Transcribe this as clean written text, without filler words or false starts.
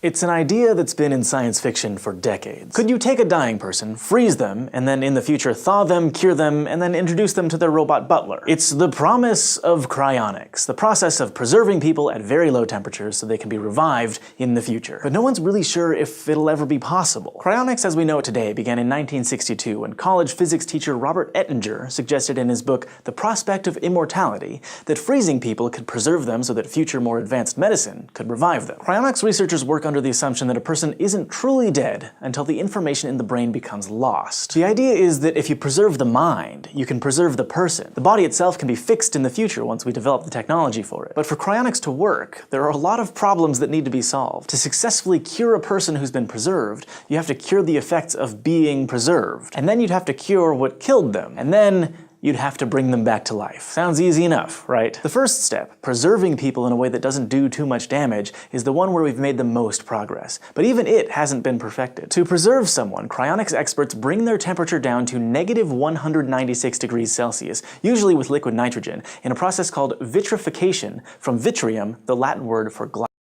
It's an idea that's been in science fiction for decades. Could you take a dying person, freeze them, and then in the future thaw them, cure them, and then introduce them to their robot butler? It's the promise of cryonics, the process of preserving people at very low temperatures so they can be revived in the future. But no one's really sure if it'll ever be possible. Cryonics as we know it today began in 1962 when college physics teacher Robert Ettinger suggested in his book The Prospect of Immortality that freezing people could preserve them so that future more advanced medicine could revive them. Cryonics researchers work under the assumption that a person isn't truly dead until the information in the brain becomes lost. The idea is that if you preserve the mind, you can preserve the person. The body itself can be fixed in the future once we develop the technology for it. But for cryonics to work, there are a lot of problems that need to be solved. To successfully cure a person who's been preserved, you have to cure the effects of being preserved. And then you'd have to cure what killed them. And then you'd have to bring them back to life. Sounds easy enough, right? The first step, preserving people in a way that doesn't do too much damage, is the one where we've made the most progress. But even it hasn't been perfected. To preserve someone, cryonics experts bring their temperature down to -196 degrees Celsius, usually with liquid nitrogen, in a process called vitrification, from vitrium, the Latin word for glass.